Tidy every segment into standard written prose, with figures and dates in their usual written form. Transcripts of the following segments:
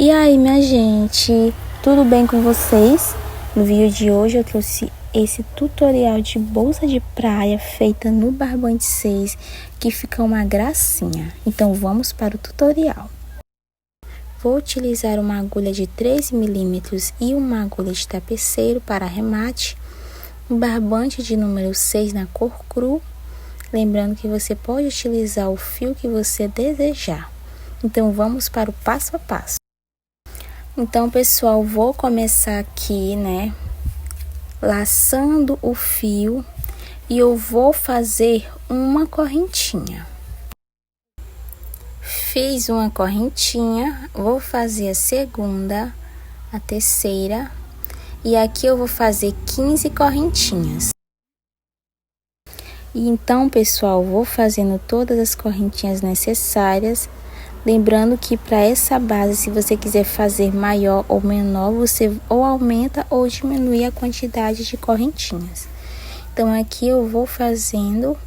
E aí, minha gente, tudo bem com vocês? No vídeo de hoje eu trouxe esse tutorial de bolsa de praia feita no barbante 6, que fica uma gracinha. Então vamos para o tutorial. Vou utilizar uma agulha de 13 mm e uma agulha de tapeceiro para arremate, um barbante de número 6 na cor cru, lembrando que você pode utilizar o fio que você desejar. Então vamos para o passo a passo. Então, pessoal, vou começar aqui, né, laçando o fio e eu vou fazer uma correntinha. Fiz uma correntinha, vou fazer a segunda, a terceira e aqui eu vou fazer 15 correntinhas. E então, pessoal, vou fazendo todas as correntinhas necessárias. Lembrando que para essa base, se você quiser fazer maior ou menor, você ou aumenta ou diminui a quantidade de correntinhas. Então, aqui eu vou fazendo,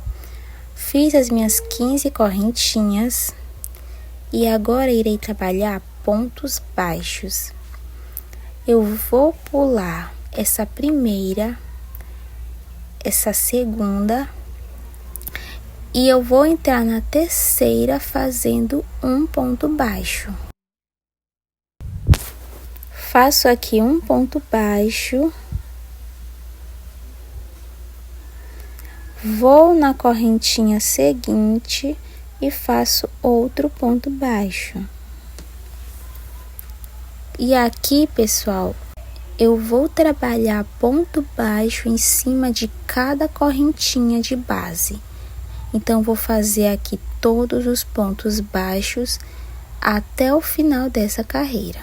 fiz as minhas 15 correntinhas e agora irei trabalhar pontos baixos. Eu vou pular essa primeira, essa segunda, e eu vou entrar na terceira fazendo um ponto baixo. Faço aqui um ponto baixo. Vou na correntinha seguinte e faço outro ponto baixo. E aqui, pessoal, eu vou trabalhar ponto baixo em cima de cada correntinha de base. Então, vou fazer aqui todos os pontos baixos até o final dessa carreira.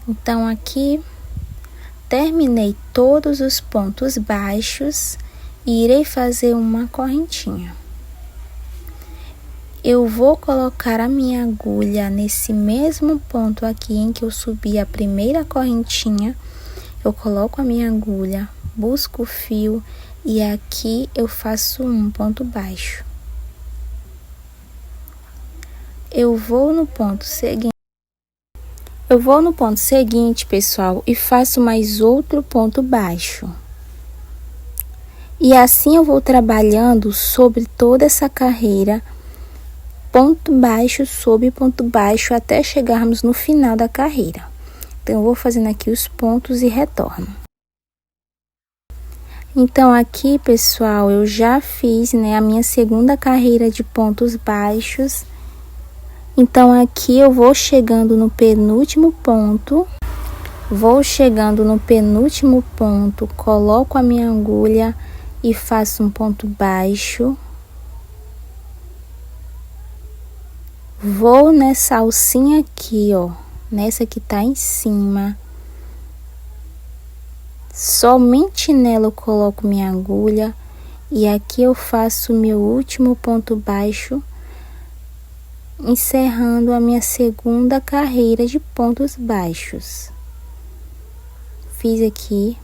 Então, aqui, terminei todos os pontos baixos e irei fazer uma correntinha. Eu vou colocar a minha agulha nesse mesmo ponto aqui em que eu subi a primeira correntinha. Eu coloco a minha agulha, busco o fio e aqui eu faço um ponto baixo. Eu vou no ponto seguinte, pessoal, e faço mais outro ponto baixo. E assim eu vou trabalhando sobre toda essa carreira, ponto baixo sobre ponto baixo, até chegarmos no final da carreira. Então, eu vou fazendo aqui os pontos e retorno. Então, aqui, pessoal, eu já fiz, né, a minha segunda carreira de pontos baixos. Então, aqui eu vou chegando no penúltimo ponto. Coloco a minha agulha e faço um ponto baixo. Vou nessa alcinha aqui, ó, nessa que tá em cima. Somente nela eu coloco minha agulha e aqui eu faço meu último ponto baixo, encerrando a minha segunda carreira de pontos baixos. Fiz aqui,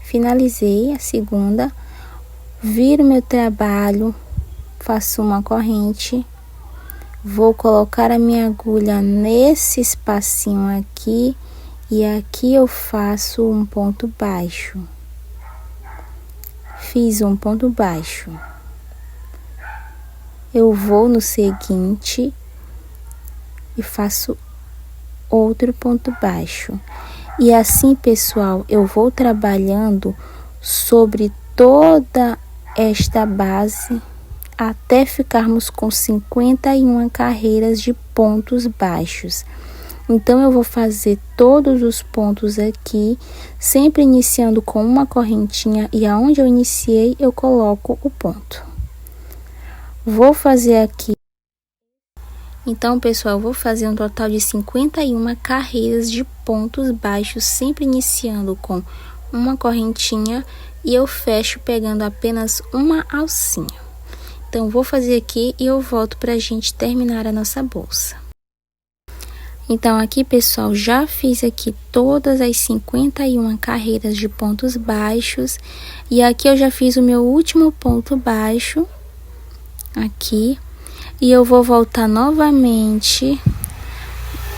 finalizei a segunda, viro meu trabalho, faço uma corrente, vou colocar a minha agulha nesse espacinho aqui. E aqui eu faço um ponto baixo. Fiz um ponto baixo. Eu vou no seguinte e faço outro ponto baixo. E assim, pessoal, eu vou trabalhando sobre toda esta base até ficarmos com 51 carreiras de pontos baixos. Então, eu vou fazer todos os pontos aqui, sempre iniciando com uma correntinha e aonde eu iniciei, eu coloco o ponto. Vou fazer aqui. Então, pessoal, eu vou fazer um total de 51 carreiras de pontos baixos, sempre iniciando com uma correntinha e eu fecho pegando apenas uma alcinha. Então, vou fazer aqui e eu volto pra gente terminar a nossa bolsa. Então, aqui, pessoal, já fiz aqui todas as 51 carreiras de pontos baixos. E aqui eu já fiz o meu último ponto baixo, aqui. E eu vou voltar novamente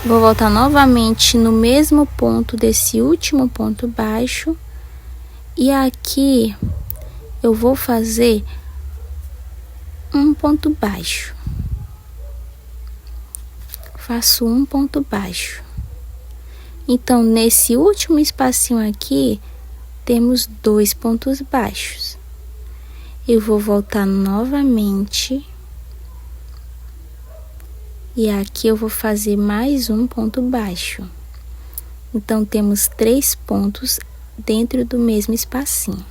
Vou voltar novamente no mesmo ponto desse último ponto baixo. E aqui eu vou fazer um ponto baixo. Faço um ponto baixo. Então, nesse último espacinho aqui, temos 2 pontos baixos. Eu vou voltar novamente. E aqui eu vou fazer mais um ponto baixo. Então, temos 3 pontos dentro do mesmo espacinho.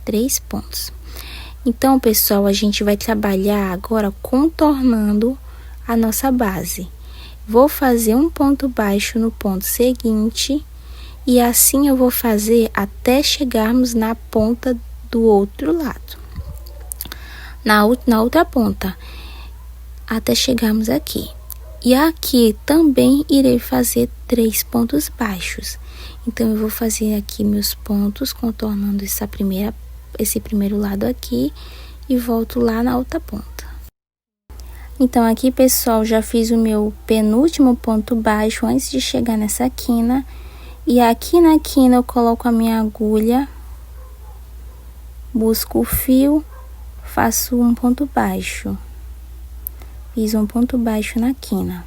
3 pontos. Então, pessoal, a gente vai trabalhar agora contornando a nossa base. Vou fazer um ponto baixo no ponto seguinte e assim eu vou fazer até chegarmos na ponta do outro lado. Na outra ponta, até chegarmos aqui. E aqui também irei fazer 3 pontos baixos. Então, eu vou fazer aqui meus pontos contornando esse primeiro lado aqui e volto lá na outra ponta. Então, aqui, pessoal, já fiz o meu penúltimo ponto baixo antes de chegar nessa quina. E aqui na quina eu coloco a minha agulha, busco o fio, faço um ponto baixo. Fiz um ponto baixo na quina.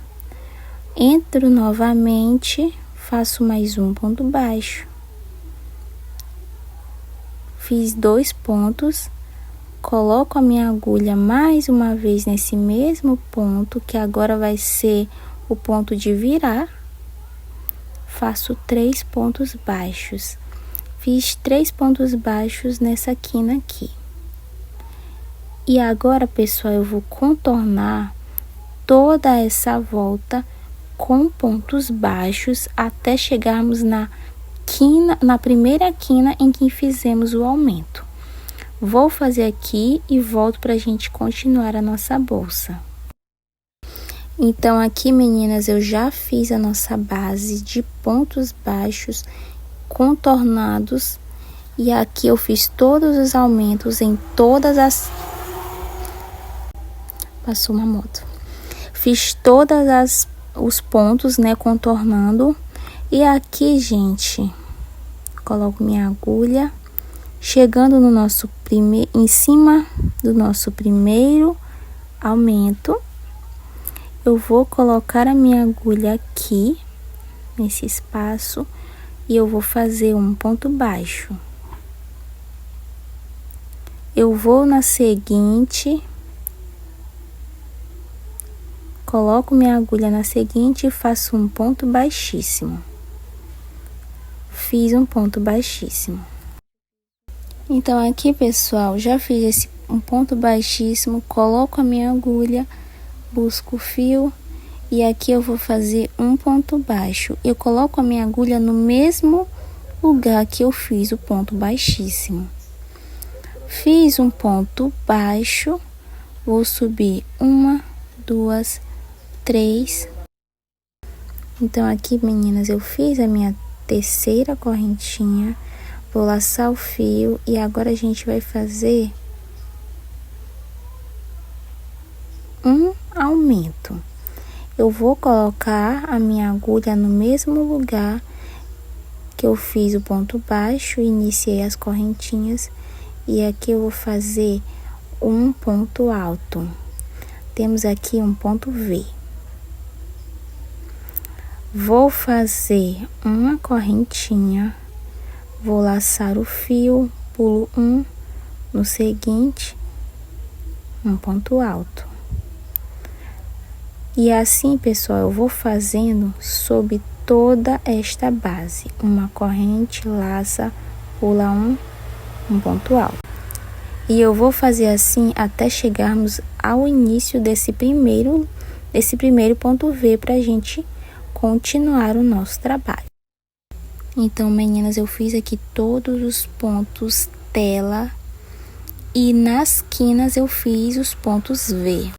Entro novamente, faço mais um ponto baixo. Fiz 2 pontos. Coloco a minha agulha mais uma vez nesse mesmo ponto, que agora vai ser o ponto de virar. Faço 3 pontos baixos. Fiz 3 pontos baixos nessa quina aqui. E agora, pessoal, eu vou contornar toda essa volta com pontos baixos até chegarmos na primeira quina em que fizemos o aumento. Vou fazer aqui e volto pra gente continuar a nossa bolsa. Então, aqui, meninas, eu já fiz a nossa base de pontos baixos contornados. E aqui eu fiz todos os aumentos em todas as... Passou uma moto. Fiz os pontos, né, contornando. E aqui, gente, coloco minha agulha. Chegando no nosso em cima do nosso primeiro aumento, eu vou colocar a minha agulha aqui, nesse espaço, e eu vou fazer um ponto baixo. Eu vou na seguinte, coloco minha agulha na seguinte e faço um ponto baixíssimo. Fiz um ponto baixíssimo. Então, aqui, pessoal, já fiz um ponto baixíssimo, coloco a minha agulha, busco o fio e aqui eu vou fazer um ponto baixo. Eu coloco a minha agulha no mesmo lugar que eu fiz o ponto baixíssimo. Fiz um ponto baixo, vou subir 1, 2, 3. Então, aqui, meninas, eu fiz a minha terceira correntinha. Vou laçar o fio e agora a gente vai fazer um aumento. Eu vou colocar a minha agulha no mesmo lugar que eu fiz o ponto baixo, iniciei as correntinhas e aqui eu vou fazer um ponto alto. Temos aqui um ponto V. Vou fazer uma correntinha. Vou laçar o fio, pulo 1, no seguinte, um ponto alto. E assim, pessoal, eu vou fazendo sobre toda esta base. Uma corrente, laça, pula 1 ponto alto. E eu vou fazer assim até chegarmos ao início desse primeiro ponto V pra gente continuar o nosso trabalho. Então, meninas, eu fiz aqui todos os pontos tela e nas quinas eu fiz os pontos V.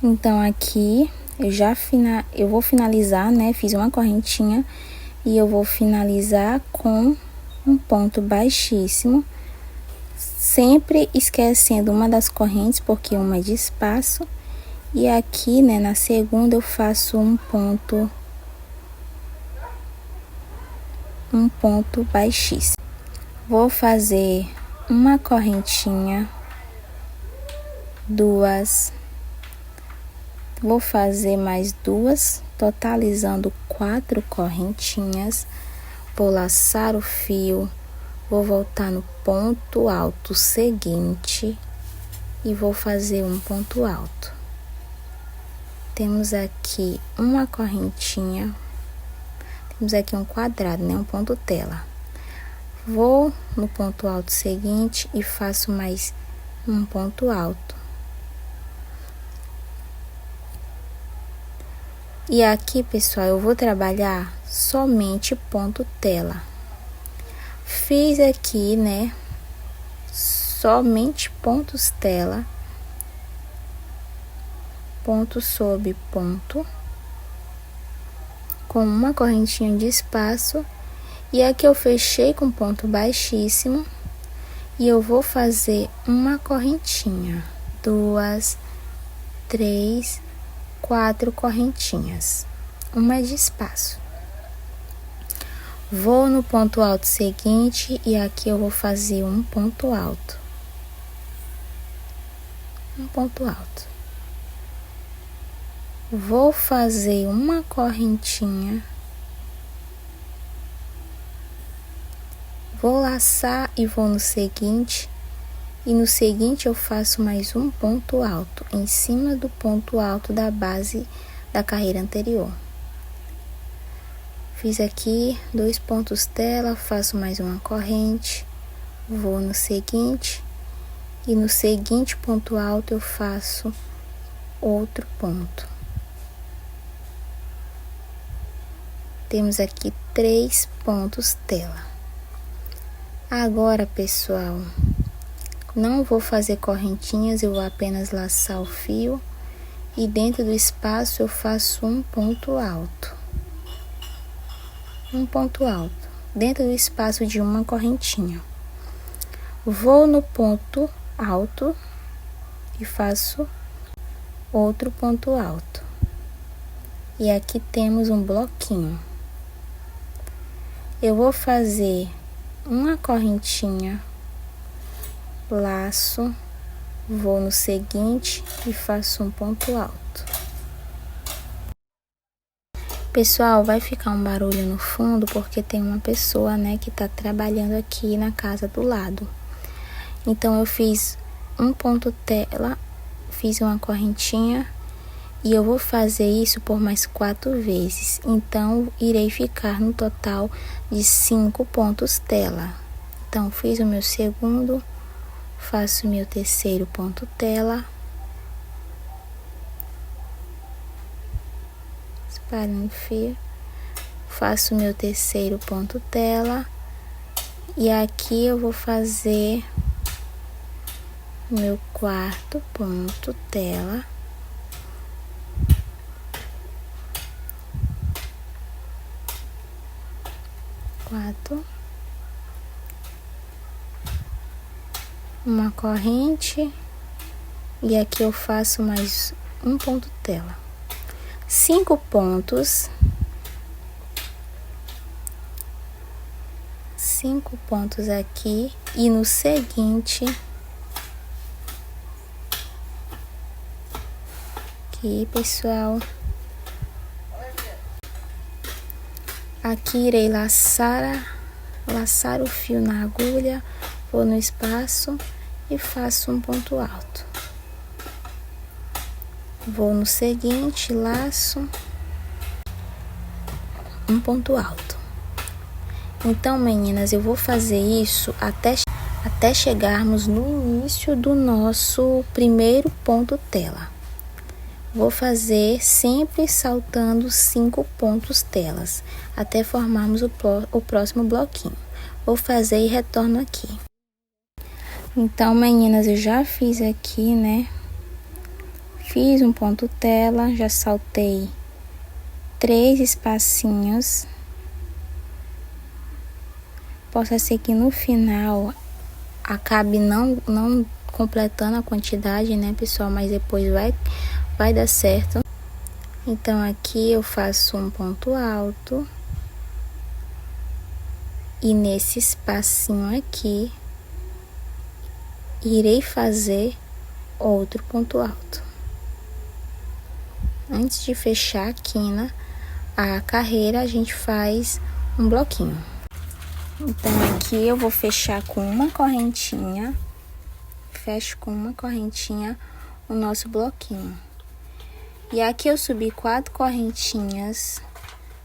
Então, aqui eu vou finalizar, né? Fiz uma correntinha e eu vou finalizar com um ponto baixíssimo, sempre esquecendo uma das correntes, porque uma é de espaço, E aqui, né, na segunda eu faço um ponto baixíssimo. Vou fazer uma correntinha, duas, vou fazer mais duas, totalizando 4 correntinhas. Vou laçar o fio, vou voltar no ponto alto seguinte e vou fazer um ponto alto. Temos aqui uma correntinha, temos aqui um quadrado, né? Um ponto tela. Vou no ponto alto seguinte e faço mais um ponto alto. E aqui, pessoal, eu vou trabalhar somente ponto tela. Fiz aqui, né? Somente pontos tela. Ponto sobre ponto, com uma correntinha de espaço, e aqui eu fechei com ponto baixíssimo e eu vou fazer uma correntinha, 2, 3, 4 correntinhas, uma de espaço. Vou no ponto alto seguinte e aqui eu vou fazer um ponto alto, Vou fazer uma correntinha, vou laçar e vou no seguinte, e no seguinte eu faço mais um ponto alto, em cima do ponto alto da base da carreira anterior. Fiz aqui 2 pontos tela, faço mais uma corrente, vou no seguinte, e no seguinte ponto alto eu faço outro ponto. Temos aqui 3 pontos tela. Agora, pessoal, não vou fazer correntinhas, eu vou apenas laçar o fio e dentro do espaço eu faço um ponto alto. Dentro do espaço de uma correntinha. Vou no ponto alto e faço outro ponto alto. E aqui temos um bloquinho. Eu vou fazer uma correntinha, laço, vou no seguinte e faço um ponto alto. Pessoal, vai ficar um barulho no fundo porque tem uma pessoa, né, que tá trabalhando aqui na casa do lado. Então eu fiz um ponto tela, fiz uma correntinha e eu vou fazer isso por mais 4 vezes. Então irei ficar no total de 5 pontos tela. Então fiz o meu segundo, faço o meu terceiro ponto tela, espalhando o fio, faço o meu terceiro ponto tela e aqui eu vou fazer meu quarto ponto tela, uma corrente e aqui eu faço mais um ponto tela, 5 pontos, 5 pontos aqui e no seguinte aqui, pessoal, aqui irei laçar o fio na agulha, vou no espaço e faço um ponto alto. Vou no seguinte, laço um ponto alto. Então, meninas, eu vou fazer isso até chegarmos no início do nosso primeiro ponto tela. Vou fazer sempre saltando 5 pontos telas, até formarmos o próximo bloquinho. Vou fazer e retorno aqui. Então, meninas, eu já fiz aqui, né? Fiz um ponto tela, já saltei 3 espacinhos. Possa ser que no final acabe não completando a quantidade, né, pessoal? Mas depois vai vai dar certo. Então aqui eu faço um ponto alto e nesse espacinho aqui irei fazer outro ponto alto. Antes de fechar a quina, a carreira, a gente faz um bloquinho. Então aqui eu vou fechar com uma correntinha, fecho com uma correntinha o nosso bloquinho. E aqui eu subi 4 correntinhas.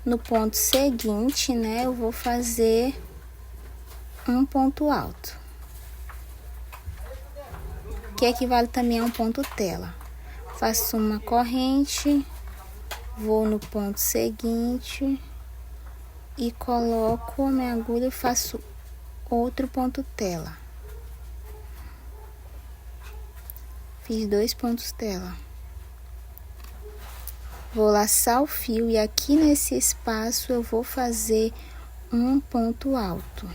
No ponto seguinte, né, eu vou fazer um ponto alto, que equivale também a um ponto tela. Faço uma corrente, vou no ponto seguinte e coloco a minha agulha e faço outro ponto tela. Fiz 2 pontos tela. Vou laçar o fio e aqui nesse espaço eu vou fazer um ponto alto.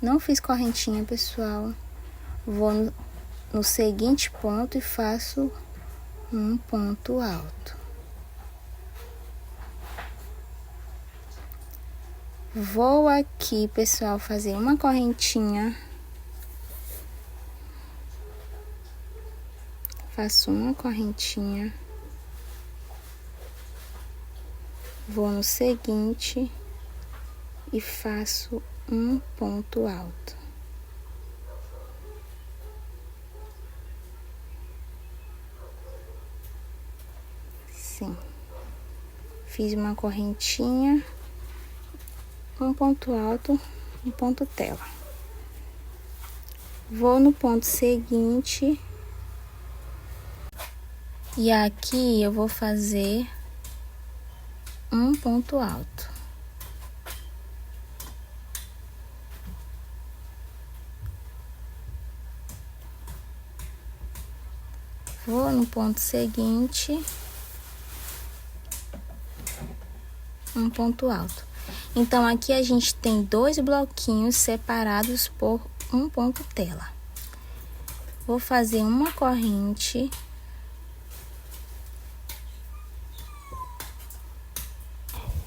Não fiz correntinha, pessoal. Vou no seguinte ponto e faço um ponto alto. Vou aqui, pessoal, fazer uma correntinha. Faço uma correntinha. Vou no seguinte e faço um ponto alto. Sim. Fiz uma correntinha, um ponto alto, um ponto tela. Vou no ponto seguinte e aqui eu vou fazer um ponto alto. Vou no ponto seguinte, um ponto alto. Então aqui a gente tem 2 bloquinhos separados por um ponto tela. Vou fazer uma corrente.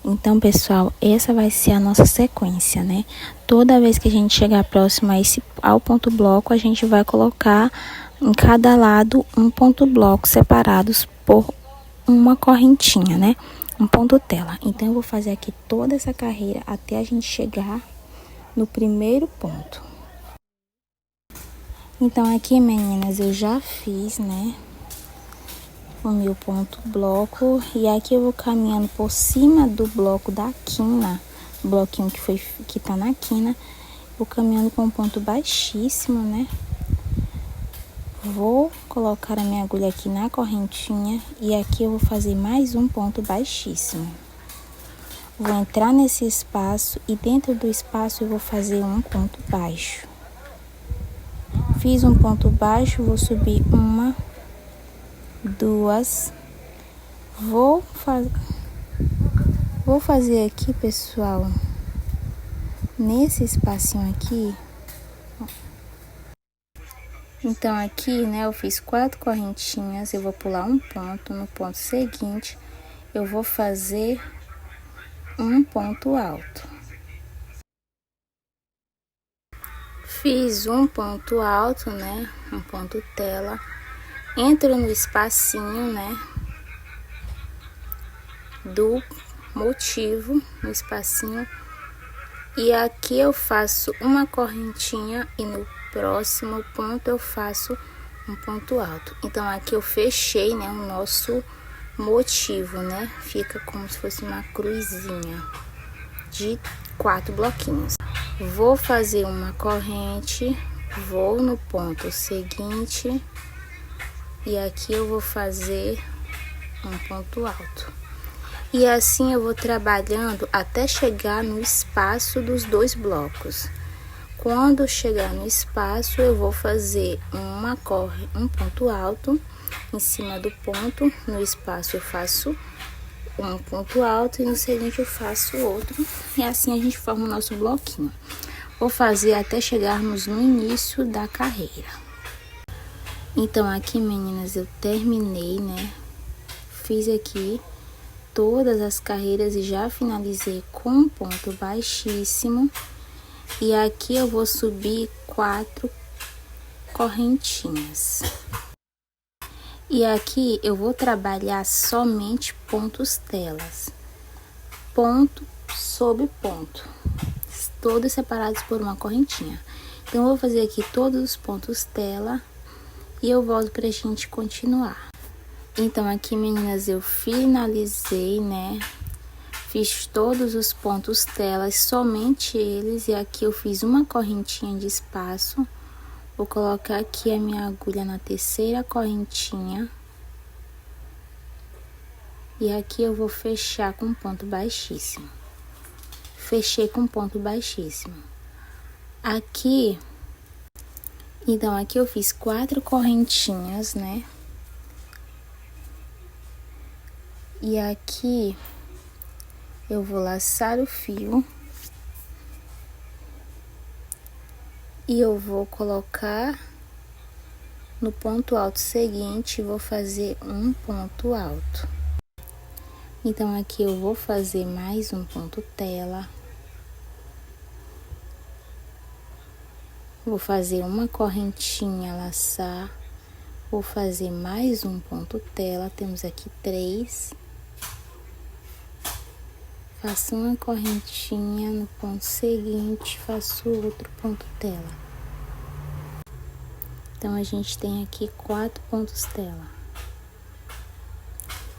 Então, pessoal, essa vai ser a nossa sequência, né? Toda vez que a gente chegar próximo ao ponto bloco, a gente vai colocar em cada lado um ponto bloco separados por uma correntinha, né? Um ponto tela. Então, eu vou fazer aqui toda essa carreira até a gente chegar no primeiro ponto. Então, aqui, meninas, eu já fiz, né, o meu ponto bloco, e aqui eu vou caminhando por cima do bloco da quina, bloquinho que tá na quina, vou caminhando com um ponto baixíssimo, né? Vou colocar a minha agulha aqui na correntinha e aqui eu vou fazer mais um ponto baixíssimo. Vou entrar nesse espaço e dentro do espaço eu vou fazer um ponto baixo. Fiz um ponto baixo, vou subir uma, 2, vou fazer aqui, pessoal, nesse espacinho aqui. Então aqui, né, eu fiz 4 correntinhas, eu vou pular um ponto. No ponto seguinte eu vou fazer um ponto alto. Fiz um ponto alto, né, um ponto tela. Entro no espacinho, né, do motivo, no espacinho, e aqui eu faço uma correntinha e no próximo ponto eu faço um ponto alto. Então aqui eu fechei, né, o nosso motivo, né, fica como se fosse uma cruzinha de 4 bloquinhos. Vou fazer uma corrente, vou no ponto seguinte e aqui eu vou fazer um ponto alto. E assim eu vou trabalhando até chegar no espaço dos 2 blocos. Quando chegar no espaço, eu vou fazer um ponto alto em cima do ponto. No espaço eu faço um ponto alto e no seguinte eu faço outro. E assim a gente forma o nosso bloquinho. Vou fazer até chegarmos no início da carreira. Então, aqui, meninas, eu terminei, né? Fiz aqui todas as carreiras e já finalizei com um ponto baixíssimo. E aqui eu vou subir 4 correntinhas. E aqui eu vou trabalhar somente pontos telas. Ponto sobre ponto. Todos separados por uma correntinha. Então, eu vou fazer aqui todos os pontos tela e eu volto pra gente continuar. Então, aqui, meninas, eu finalizei, né? Fiz todos os pontos telas, somente eles. E aqui eu fiz uma correntinha de espaço. Vou colocar aqui a minha agulha na terceira correntinha. E aqui eu vou fechar com ponto baixíssimo. Fechei com ponto baixíssimo. Aqui, então, aqui eu fiz 4 correntinhas, né? E aqui eu vou laçar o fio. E eu vou colocar no ponto alto seguinte, vou fazer um ponto alto. Então, aqui eu vou fazer mais um ponto tela. Vou fazer uma correntinha, laçar. Vou fazer mais um ponto tela, temos aqui 3. Faço uma correntinha no ponto seguinte, faço outro ponto tela. Então, a gente tem aqui 4 pontos tela.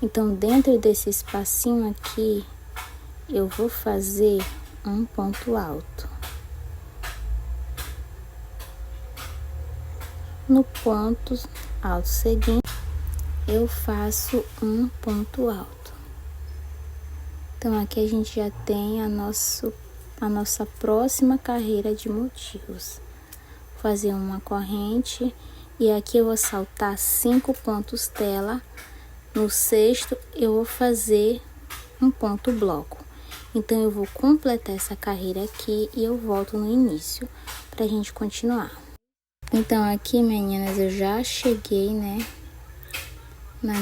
Então, dentro desse espacinho aqui, eu vou fazer um ponto alto. No ponto alto seguinte, eu faço um ponto alto. Então, aqui a gente já tem a nossa próxima carreira de motivos. Vou fazer uma corrente e aqui eu vou saltar 5 pontos tela. No sexto, eu vou fazer um ponto bloco. Então, eu vou completar essa carreira aqui e eu volto no início pra gente continuar. Então, aqui, meninas, eu já cheguei, né, no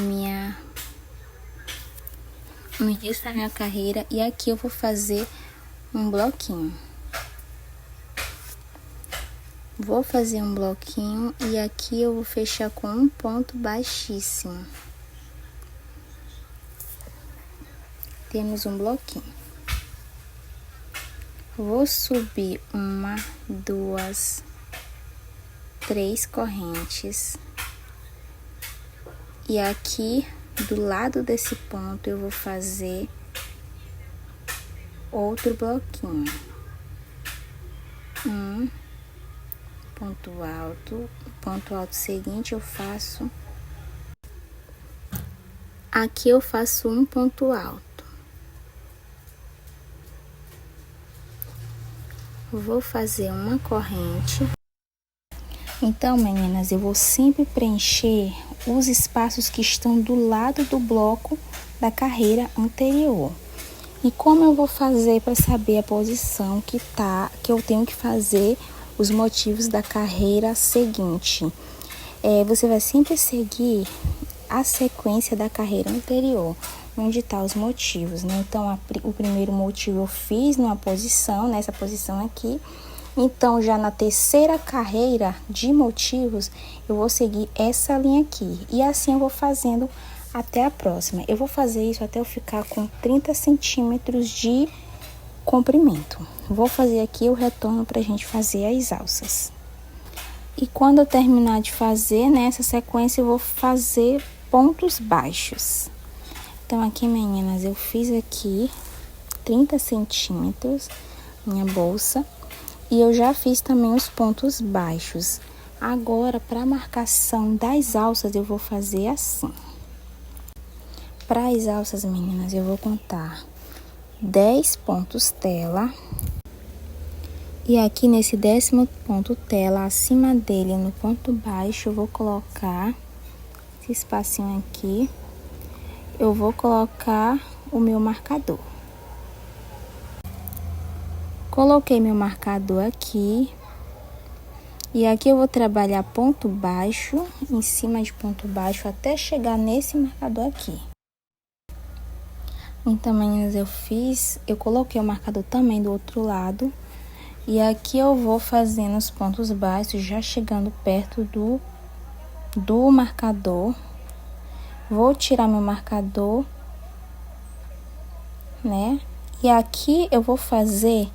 início da minha carreira, e aqui eu vou fazer um bloquinho. Vou fazer um bloquinho e aqui eu vou fechar com um ponto baixíssimo. Temos um bloquinho. Vou subir 1, 2, 3 correntes. E aqui, do lado desse ponto, eu vou fazer outro bloquinho. Ponto alto seguinte, eu faço... Aqui eu faço um ponto alto. Vou fazer uma corrente. Então, meninas, eu vou sempre preencher os espaços que estão do lado do bloco da carreira anterior. E como eu vou fazer para saber a posição que eu tenho que fazer os motivos da carreira seguinte? Você vai sempre seguir a sequência da carreira anterior, onde tá os motivos, né? Então, o primeiro motivo eu fiz numa posição, nessa posição aqui. Então, já na terceira carreira de motivos, eu vou seguir essa linha aqui. E assim eu vou fazendo até a próxima. Eu vou fazer isso até eu ficar com 30 centímetros de comprimento. Vou fazer aqui o retorno pra gente fazer as alças. E quando eu terminar de fazer, nessa sequência, eu vou fazer pontos baixos. Então, aqui, meninas, eu fiz aqui 30 centímetros, minha bolsa. E eu já fiz também os pontos baixos. Agora, para marcação das alças, eu vou fazer assim. Para as alças, meninas, eu vou contar 10 pontos tela. E aqui nesse 10º ponto tela, acima dele, no ponto baixo, eu vou colocar esse espacinho aqui. Eu vou colocar o meu marcador. Coloquei meu marcador aqui. E aqui eu vou trabalhar ponto baixo, em cima de ponto baixo, até chegar nesse marcador aqui. Então, meninas, eu coloquei o marcador também do outro lado. E aqui eu vou fazendo os pontos baixos, já chegando perto do marcador. Vou tirar meu marcador, né? E aqui eu vou fazer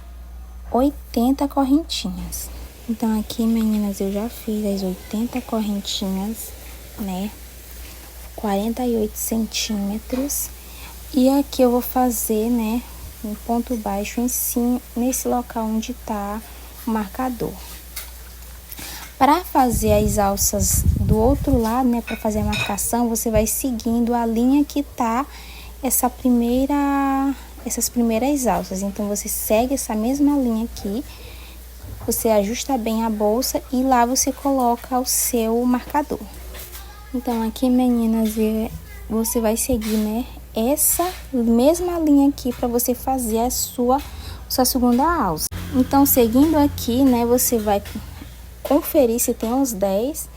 80 correntinhas. Então, aqui, meninas, eu já fiz as 80 correntinhas, né? 48 centímetros. E aqui eu vou fazer, né, um ponto baixo em cima, nesse local onde tá o marcador. Para fazer as alças do outro lado, né, para fazer a marcação, você vai seguindo a linha que tá essas primeiras alças. Então, você segue essa mesma linha aqui, você ajusta bem a bolsa e lá você coloca o seu marcador. Então, aqui, meninas, você vai seguir, né, essa mesma linha aqui para você fazer a sua segunda alça. Então, seguindo aqui, né, você vai conferir se tem uns 10,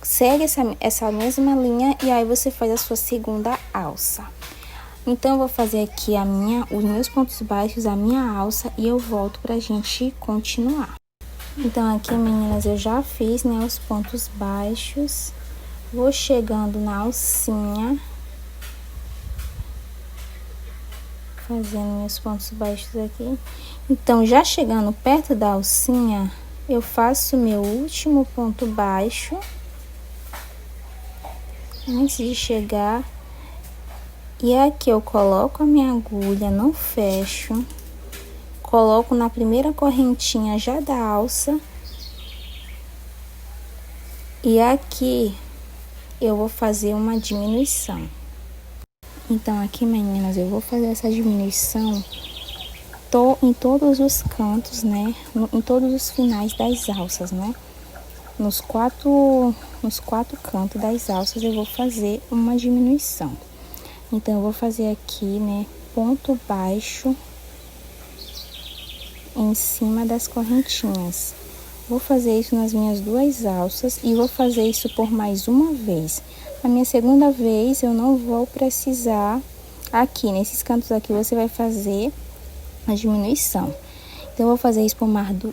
segue essa mesma linha e aí você faz a sua segunda alça. Então, eu vou fazer aqui os meus pontos baixos, a minha alça e eu volto pra gente continuar. Então, aqui, meninas, eu já fiz, né, os pontos baixos, vou chegando na alcinha, fazendo meus pontos baixos aqui. Então, já chegando perto da alcinha, eu faço meu último ponto baixo. Antes de chegar. E aqui eu coloco a minha agulha, não fecho. Coloco na primeira correntinha já da alça. E aqui eu vou fazer uma diminuição. Então, aqui, meninas, eu vou fazer essa diminuição em todos os cantos, né? Em todos os finais das alças, né? Nos quatro cantos das alças eu vou fazer uma diminuição. Então, eu vou fazer aqui, né? Ponto baixo em cima das correntinhas. Vou fazer isso nas minhas duas alças e vou fazer isso por mais uma vez. A minha segunda vez eu não vou precisar, aqui nesses cantos aqui você vai fazer a diminuição. Então, eu vou fazer isso por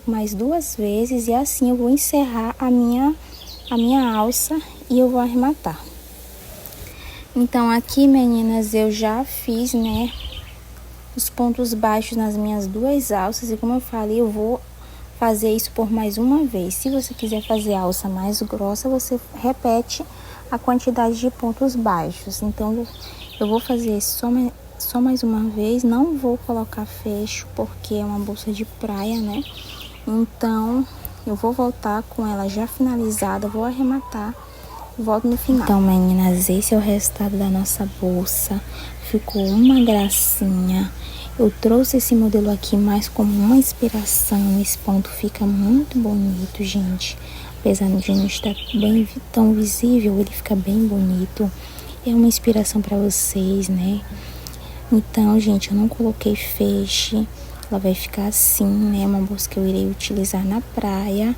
mais duas vezes e assim eu vou encerrar a minha alça e eu vou arrematar. Então, aqui, meninas, eu já fiz, né, os pontos baixos nas minhas duas alças e como eu falei, eu vou fazer isso por mais uma vez. Se você quiser fazer a alça mais grossa, você repete a quantidade de pontos baixos. Então, eu vou fazer isso só mais uma vez. Não vou colocar fecho, porque é uma bolsa de praia, né? Então, eu vou voltar com ela já finalizada, vou arrematar e volto no final. Então, meninas, esse é o resultado da nossa bolsa. Ficou uma gracinha. Eu trouxe esse modelo aqui mais como uma inspiração. Esse ponto fica muito bonito, gente. Apesar de não estar bem tão visível, ele fica bem bonito. É uma inspiração para vocês, né? Então, gente, eu não coloquei feixe. Ela vai ficar assim, né? Uma bolsa que eu irei utilizar na praia.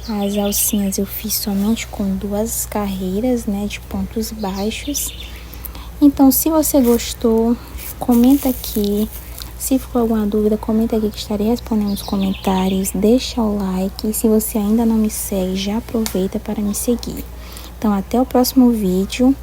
As alcinhas eu fiz somente com 2 carreiras, né? De pontos baixos. Então, se você gostou, comenta aqui. Se ficou alguma dúvida, comenta aqui que estarei respondendo nos comentários. Deixa o like. E se você ainda não me segue, já aproveita para me seguir. Então, até o próximo vídeo.